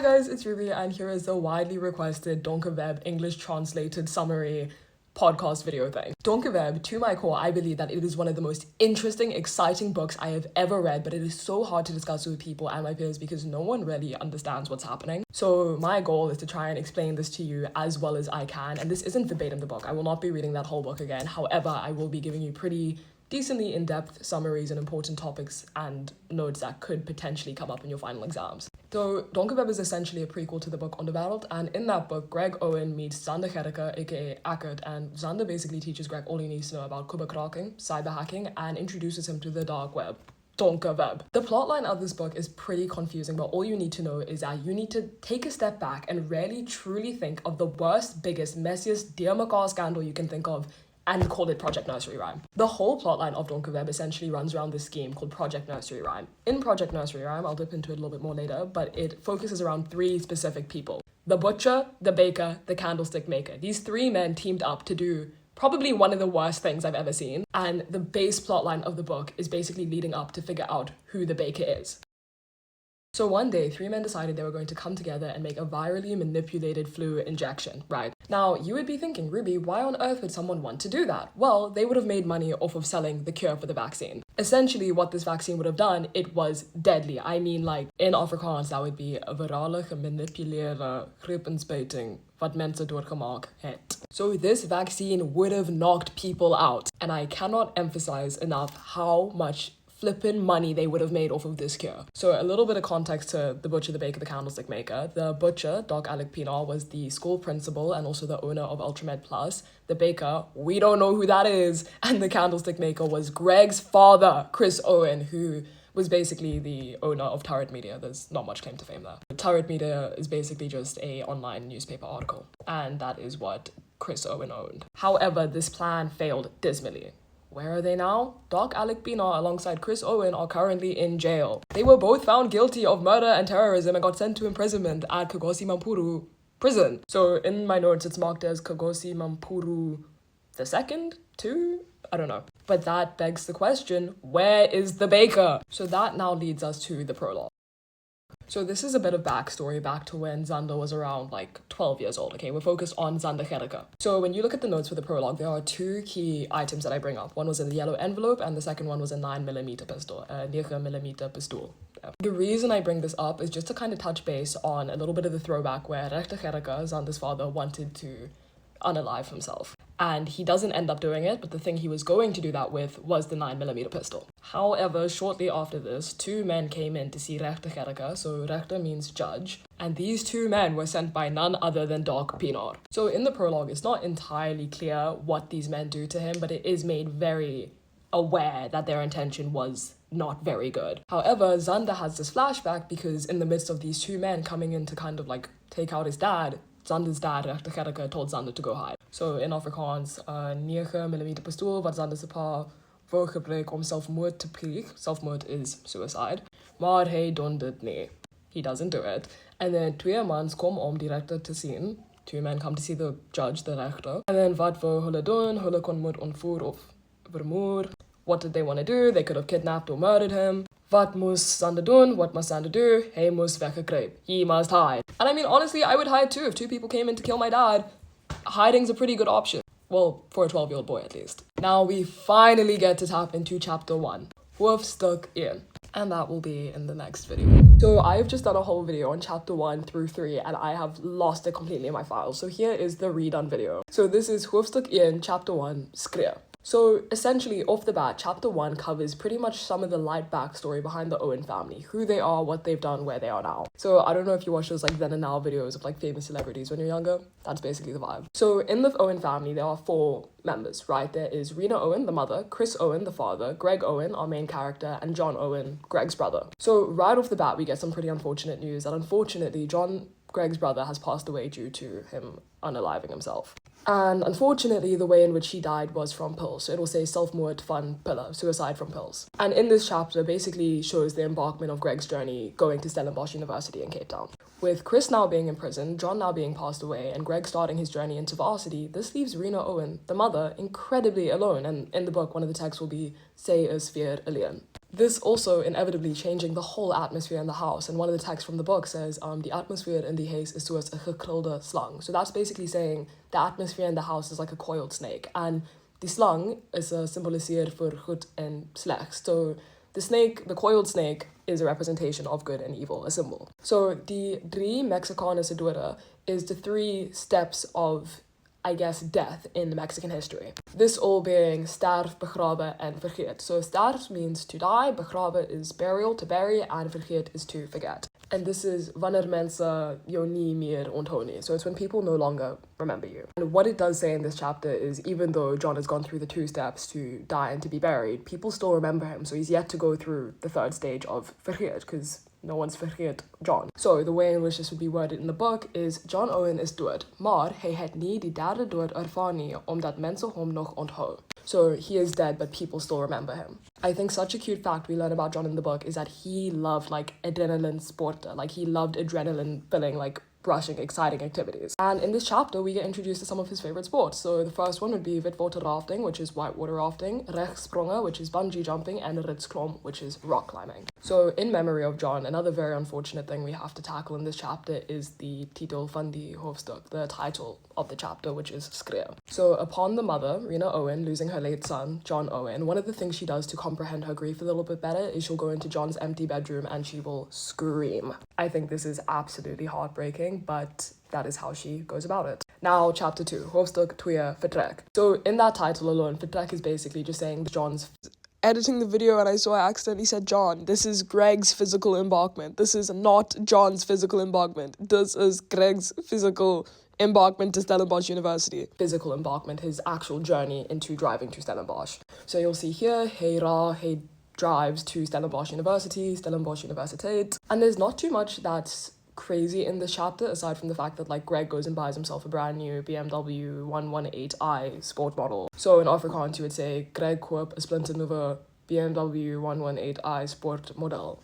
Hi guys, it's Ruby and here is the widely requested Donkerweb English translated summary podcast video thing. Donkerweb, to my core, I believe that it is one of the most interesting, exciting books I have ever read, but it is so hard to discuss with people and my peers because no one really understands what's happening. So my goal is to try and explain this to you as well as I can, and this isn't verbatim the book. I will not be reading that whole book again. However, I will be giving you pretty decently in-depth summaries and important topics and notes that could potentially come up in your final exams. So Donkerweb is essentially a prequel to the book Onderwereld, and in that book, Greg Owen meets Xander Gerke, aka Ackert, and Xander basically teaches Greg all he needs to know about kubecracking, cyber hacking, and introduces him to the dark web. Donkerweb. The plotline of this book is pretty confusing, but all you need to know is that you need to take a step back and really truly think of the worst, biggest, messiest, dear macaw scandal you can think of and call it Project Nursery Rhyme. The whole plotline of Donkerweb essentially runs around this scheme called Project Nursery Rhyme. In Project Nursery Rhyme, I'll dip into it a little bit more later, but it focuses around three specific people. The butcher, the baker, the candlestick maker. These three men teamed up to do probably one of the worst things I've ever seen, and the base plotline of the book is basically leading up to figure out who the baker is. So one day, three men decided they were going to come together and make a virally manipulated flu injection, right? Now, you would be thinking, Ruby, why on earth would someone want to do that? Well, they would have made money off of selling the cure for the vaccine. Essentially, what this vaccine would have done, it was deadly. I mean, like, in Afrikaans, that would be 'n virale gemanipuleerde griepenspuiting wat mense doorgemaak het. So this vaccine would have knocked people out. And I cannot emphasize enough how much flippin' money they would have made off of this cure. So a little bit of context to the butcher, the baker, the candlestick maker. The butcher, Doc Alec Pienaar, was the school principal and also the owner of Ultramed Plus. The baker, we don't know who that is. And the candlestick maker was Greg's father, Chris Owen, who was basically the owner of Turret Media. There's not much claim to fame there. Turret Media is basically just a online newspaper article. And that is what Chris Owen owned. However, this plan failed dismally. Where are they now? Doc Alec Pienaar alongside Chris Owen are currently in jail. They were both found guilty of murder and terrorism and got sent to imprisonment at Kagosi Mampuru prison. So in my notes, it's marked as Kagosi Mampuru the second, two? I don't know. But that begs the question, where is the baker? So that now leads us to the prologue. So this is a bit of backstory back to when Xander was around like 12 years old, okay? We're focused on Xander Gerke. So when you look at the notes for the prologue, there are two key items that I bring up. One was a yellow envelope and the second one was a 9mm pistol, a 9mm pistol. Yeah. The reason I bring this up is just to kind of touch base on a little bit of the throwback where Rechter Gerke, Xander's father, wanted to unalive himself. And he doesn't end up doing it, but the thing he was going to do that with was the 9mm pistol. However, shortly after this, two men came in to see Rechter Gerke, so Rechter means judge, and these two men were sent by none other than Doc Pienaar. So in the prologue, it's not entirely clear what these men do to him, but it is made very aware that their intention was not very good. However, Xander has this flashback because in the midst of these two men coming in to kind of like take out his dad, Xander's dad, Rechter Gerke, told Xander to go hide. So in Afrikaans, 9mm pistool wat Xander se pa wou gebruik om selfmoord te pleeg. Selfmoord is suicide. Maar hy doen dit nie. He doesn't do it. And then twee mans kom om die regter te sien. Two men come to see the judge, the regter. And then wat wou hulle doen? Hulle kon moord ontvoer of vermoor. What did they want to do? They could have kidnapped or murdered him. Wat moes Xander doen? What must Xander do? Hy moes weggekruip. He must hide. And I mean, honestly, I would hide too. If two people came in to kill my dad, hiding's a pretty good option. Well, for a 12-year-old boy at least. Now we finally get to tap into chapter 1. Hoofstuk 1. And that will be in the next video. So I've just done a whole video on chapter 1 through 3 and I have lost it completely in my files. So here is the redone video. So this is Hoofstuk 1, chapter 1, Skreeu. So essentially, off the bat, chapter 1 covers pretty much some of the light backstory behind the Owen family, who they are, what they've done, where they are now. So I don't know if you watch those like then and now videos of like famous celebrities when you're younger. That's basically the vibe. So in the Owen family, there are 4 members, right? There is Rena Owen, the mother, Chris Owen, the father, Greg Owen, our main character, and John Owen, Greg's brother. So right off the bat, we get some pretty unfortunate news that unfortunately, Greg's brother, has passed away due to him unaliving himself. And unfortunately, the way in which he died was from pills. So it will say selfmoord van pillen, suicide from pills. And in this chapter, basically shows the embarkment of Greg's journey going to Stellenbosch University in Cape Town. With Chris now being in prison, John now being passed away, and Greg starting his journey into varsity, this leaves Rena Owen, the mother, incredibly alone. And in the book, one of the texts will be, "Sy is weer alleen." This also inevitably changing the whole atmosphere in the house. And one of the texts from the book says, the atmosphere in the house is soos 'n gekrulde slang. So that's basically saying the atmosphere in the house is like a coiled snake. And the slang is symboliseer voor goed en slecht. So the snake, the coiled snake, is a representation of good and evil, a symbol. So the drie Mexicanische dode is the 3 steps of, I guess, death in Mexican history. This all being sterf, begraven, and vergeet. So sterf means to die, begraven is burial, to bury, and vergeet is to forget. And this is wanneer mense jou nie meer onthou nie. So it's when people no longer remember you. And what it does say in this chapter is even though John has gone through the 2 steps to die and to be buried, people still remember him. So he's yet to go through the 3rd stage of vergeet, because no one's vergeet John. So the way in which this would be worded in the book is John Owen is dood, maar hy het nie die 3de dood ervaar nie omdat mense hom nog onthou. So he is dead, but people still remember him. I think such a cute fact we learn about John in the book is that he loved like adrenaline sport, like he loved adrenaline filling, like rushing, exciting activities. And in this chapter, we get introduced to some of his favorite sports. So the first one would be witwater rafting, which is whitewater rafting, rechtsprongen, which is bungee jumping, and ritsklom, which is rock climbing. So in memory of John, another very unfortunate thing we have to tackle in this chapter is the titel van die Hoofstuk, the title of the chapter, which is Skreeu. So upon the mother, Rena Owen, losing her late son, John Owen, one of the things she does to comprehend her grief a little bit better is she'll go into John's empty bedroom and she will scream. I think this is absolutely heartbreaking, but that is how she goes about it. Now, chapter 2, Hoofstuk 2, Vertrek. So in that title alone, Vertrek is basically just saying John's editing the video and I saw I accidentally said John. This is Greg's physical embarkment. This is not John's physical embarkment. This is Greg's physical embarkment to Stellenbosch University. Physical embarkment, his actual journey into driving to Stellenbosch. So you'll see here, he drives to Stellenbosch University, Stellenbosch Universiteit. And there's not too much that's crazy in this chapter aside from the fact that like Greg goes and buys himself a brand new BMW 118i sport model. So in Afrikaans you would say Greg koop 'n splinternuwe BMW 118i sport model.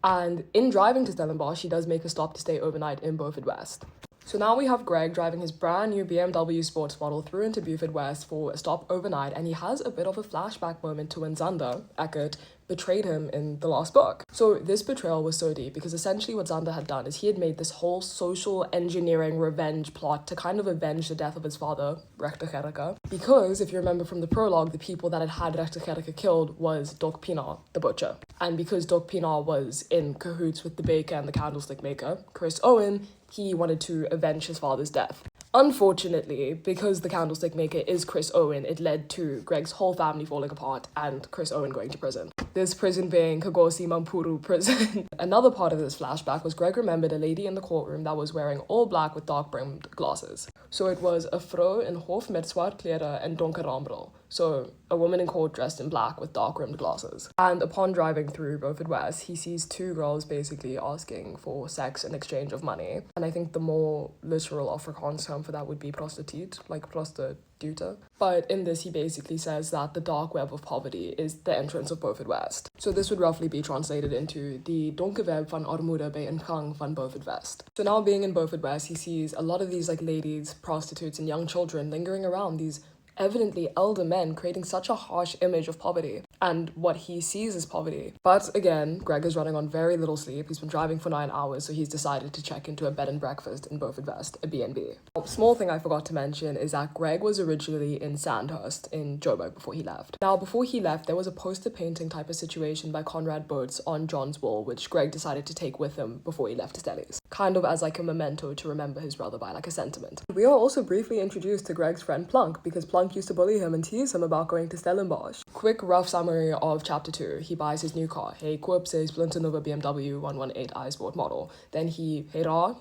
And in driving to Stellenbosch he does make a stop to stay overnight in Beaufort West. So now we have Greg driving his brand new BMW sports model through into Beaufort West for a stop overnight, and he has a bit of a flashback moment to when Xander, Eckert, betrayed him in the last book. So this betrayal was so deep because essentially what Xander had done is he had made this whole social engineering revenge plot to kind of avenge the death of his father, Rechter Gericke. Because if you remember from the prologue, the people that had Rechter Gericke killed was Doc Pienaar, the butcher. And because Doc Pienaar was in cahoots with the baker and the candlestick maker, Chris Owen, he wanted to avenge his father's death. Unfortunately, because the candlestick maker is Chris Owen, it led to Greg's whole family falling apart and Chris Owen going to prison. This prison being Kagosi Mampuru prison. Another part of this flashback was Greg remembered a lady in the courtroom that was wearing all black with dark-brimmed glasses. So it was a vrou in hof met zwart klere en donker rambril. So a woman in court dressed in black with dark-rimmed glasses. And upon driving through Beaufort West, he sees 2 girls basically asking for sex in exchange of money. And I think the more literal Afrikaans term for that would be prostitute, like prostituta. But in this, he basically says that the dark web of poverty is the entrance of Beaufort West. So this would roughly be translated into the Donkerweb van armoede by ingang van Beaufort West. So now being in Beaufort West, he sees a lot of these ladies, prostitutes, and young children lingering around, these evidently elder men creating such a harsh image of poverty and what he sees as poverty. But again, Greg is running on very little sleep. He's been driving for 9 hours, so he's decided to check into a bed and breakfast in Beaufort West, a B&B. A small thing I forgot to mention is that Greg was originally in Sandhurst in Joburg before he left. Now, before he left, there was a poster painting type of situation by Conrad Boats on John's wall, which Greg decided to take with him before he left to Stellies, kind of as a memento to remember his brother by, a sentiment. We are also briefly introduced to Greg's friend Plunk, because Plunk used to bully him and tease him about going to Stellenbosch. Quick rough summary of chapter 2. He buys his new car. He koops his splinternuwe BMW 118i sport model. Then he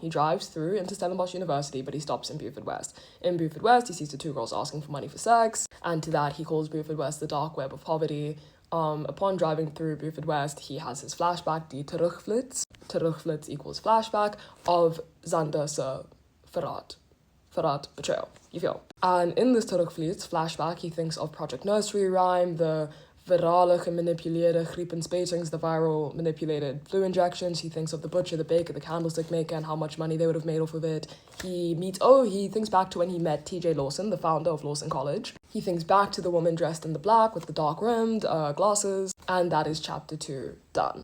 drives through into Stellenbosch University, but he stops in Beaufort West. In Beaufort West, he sees the 2 girls asking for money for sex, and to that he calls Beaufort West the dark web of poverty. Upon driving through Beaufort West, he has his flashback, die terugflits. Terugflits equals flashback of Xander's verraad, betrayal, you feel. And in this terugflits flashback, he thinks of Project Nursery Rhyme, the virale gemanipuleerde griepenspetings, the viral manipulated flu injections. He thinks of the butcher, the baker, the candlestick maker, and how much money they would have made off of it. He thinks back to when he met TJ Lawson, the founder of Lawson College. He thinks back to the woman dressed in the black with the dark rimmed glasses, and that is chapter 2 done.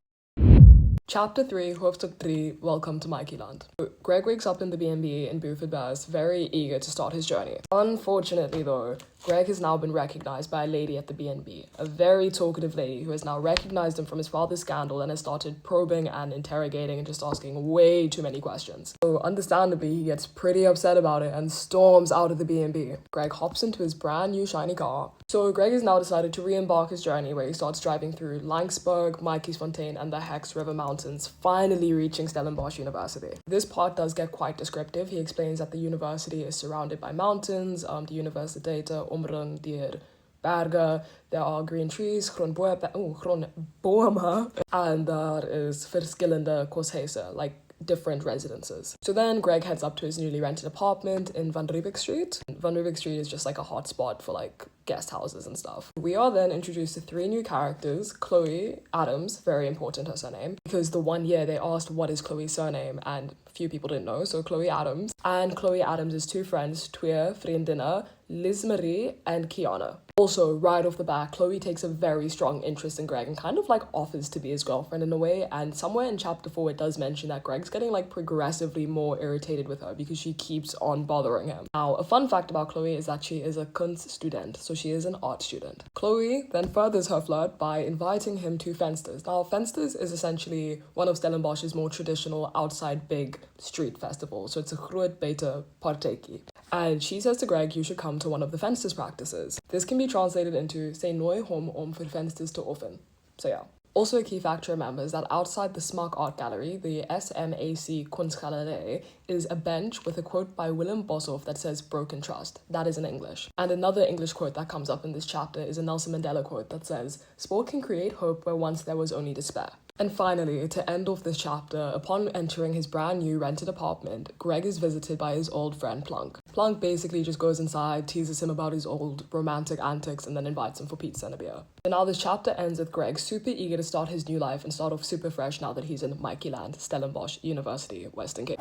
Chapter 3, Hoofstuk 3, Welcome to Mikeyland. Greg wakes up in the B&B in Buford Bears, very eager to start his journey. Unfortunately though, Greg has now been recognized by a lady at the B&B, a very talkative lady who has now recognized him from his father's scandal and has started probing and interrogating and just asking way too many questions. So understandably, he gets pretty upset about it and storms out of the B&B. Greg hops into his brand new shiny car. So Greg has now decided to re-embark his journey where he starts driving through Lanksberg, Mikey'sfontein and the Hex River Mountains, finally reaching Stellenbosch University. This part does get quite descriptive. He explains that the university is surrounded by mountains, the Universiteiten omring deur berge, there are green trees, groen bome, and there is verschillende koshuise, like different residences. So then Greg heads up to his newly rented apartment in Van Riebeeck Street. Van Riebeeck Street is just like a hot spot for like guest houses and stuff. We are then introduced to 3 new characters. Chloe Adams, very important her surname, because the one year they asked what is Chloe's surname and few people didn't know, so Chloe Adams. And Chloe Adams' 2 friends, twee vriendinnen, Liz Marie and Kiana. Also, right off the bat, Chloe takes a very strong interest in Greg and kind of like offers to be his girlfriend in a way, and somewhere in chapter 4 it does mention that Greg's getting like progressively more irritated with her because she keeps on bothering him. Now, a fun fact about Chloe is that she is a Kunststudent, so she is an art student. Chloe then furthers her flirt by inviting him to Vensters. Now, Vensters is essentially one of Stellenbosch's more traditional outside big street festivals, so it's a groot buite partytjie. And she says to Greg, you should come to one of the Vensters practices. This can be translated into sy nooi hom om vir Vensters te oefen. So yeah. Also a key fact to remember is that outside the Smaak Art Gallery, the SMAC Kunstgalerie, is a bench with a quote by Willem Boshoff that says broken trust. That is in English. And another English quote that comes up in this chapter is a Nelson Mandela quote that says, sport can create hope where once there was only despair. And finally, to end off this chapter, upon entering his brand new rented apartment, Greg is visited by his old friend Plunk. Plunk basically just goes inside, teases him about his old romantic antics, and then invites him for pizza and a beer. So now this chapter ends with Greg super eager to start his new life and start off super fresh now that he's in Mikeyland, Stellenbosch University, Western Cape.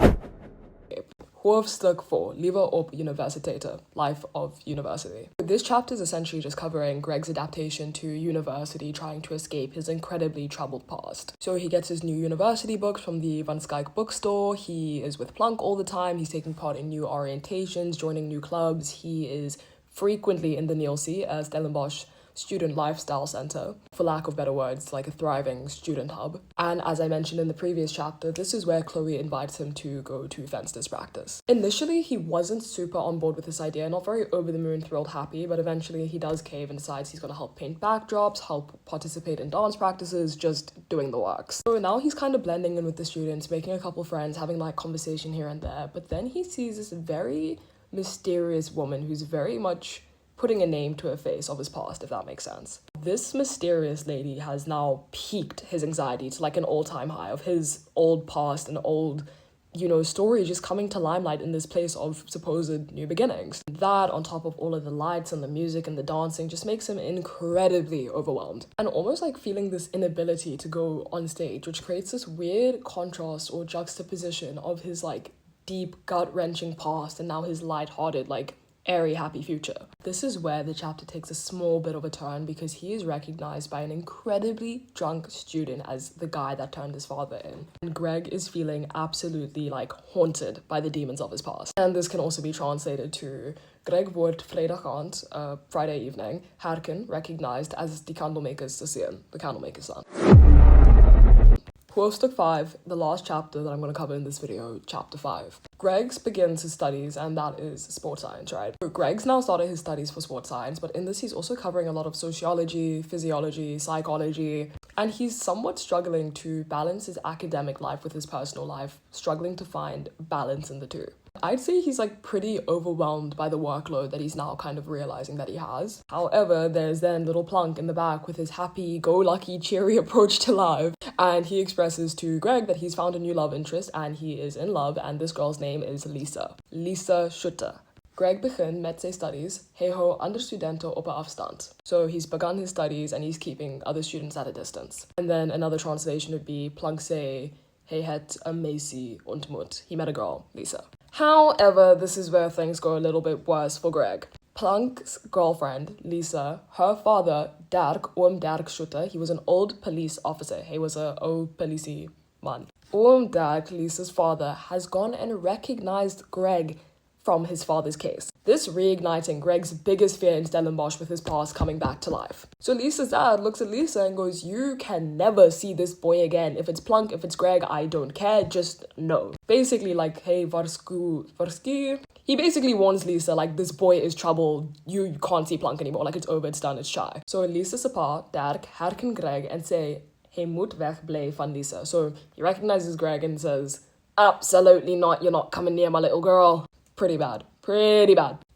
Hoofstuk 4, Liewe op Universiteiten, Life of University. This chapter is essentially just covering Greg's adaptation to university, trying to escape his incredibly troubled past. So he gets his new university books from the Van Skyke bookstore, he is with Plunk all the time, he's taking part in new orientations, joining new clubs, he is frequently in the Nielsie, Stellenbosch Student Lifestyle Center, for lack of better words, like a thriving student hub. And as I mentioned in the previous chapter, this is where Chloe invites him to go to Vensters practice. Initially, he wasn't super on board with this idea, not very over the moon, thrilled, happy, but eventually he does cave and decides he's going to help paint backdrops, help participate in dance practices, just doing the works. So now he's kind of blending in with the students, making a couple friends, having like conversation here and there, but then he sees this very mysterious woman who's very much putting a name to a face of his past, if that makes sense. This mysterious lady has now piqued his anxiety to like an all-time high of his old past and old, story just coming to limelight in this place of supposed new beginnings. That, on top of all of the lights and the music and the dancing, just makes him incredibly overwhelmed. And almost like feeling this inability to go on stage, which creates this weird contrast or juxtaposition of his like deep, gut-wrenching past and now his light-hearted, like airy, happy future. This is where the chapter takes a small bit of a turn because he is recognized by an incredibly drunk student as the guy that turned his father in. And Greg is feeling absolutely like haunted by the demons of his past. And this can also be translated to Greg wordt vrijdagavond, Friday evening, herken, recognized as the candlemaker's seun, the candlemaker's son. Hoofstuk 5, the last chapter that I'm going to cover in this video, chapter 5. Greg's begins his studies, and that is sports science, right? So Greg's now started his studies for sports science, but in this he's also covering a lot of sociology, physiology, psychology, and he's somewhat struggling to balance his academic life with his personal life, struggling to find balance in the two. I'd say he's like pretty overwhelmed by the workload that he's now kind of realizing that he has. However, there's then little Plunk in the back with his happy-go-lucky, cheery approach to life, and he expresses to Greg that he's found a new love interest and he is in love, and this girl's name is Lisa. Lisa Schutte. Greg begint met zijn studies. Hij houdt andere studenten op een afstand. So he's begun his studies and he's keeping other students at a distance. And then another translation would be Planck say hij had a Macy ontmoet. He met a girl, Lisa. However, this is where things go a little bit worse for Greg. Planck's girlfriend, Lisa, her father, Dirk, Dirk Schutter, he was an old police officer. He was a old politie man. Dirk, Lisa's father, has gone and recognized Greg from his father's case. This reigniting Greg's biggest fear in Stellenbosch with his past coming back to life. So Lisa's dad looks at Lisa and goes, you can never see this boy again. If it's Planck, if it's Greg, I don't care, just no. Basically like, hey, varsku. He basically warns Lisa, like, this boy is trouble, you can't see Planck anymore, like, it's over, it's done, it's shy. So Lisa's pa, Dirk, herken Greg and say, hij moet wegblijven van Lisa. So he recognizes Greg and says, absolutely not, you're not coming near my little girl. Pretty bad.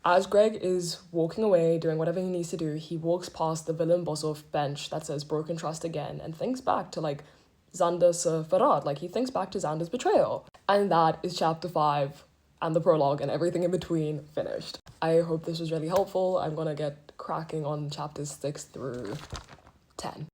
As Greg is walking away, doing whatever he needs to do, he walks past the Willem Boshoff bench that says broken trust again and thinks back to, like, Xander's verraad. Like, he thinks back to Xander's betrayal. And that is chapter 5 and the prologue and everything in between finished. I hope this was really helpful. I'm gonna get cracking on chapters 6 through 10.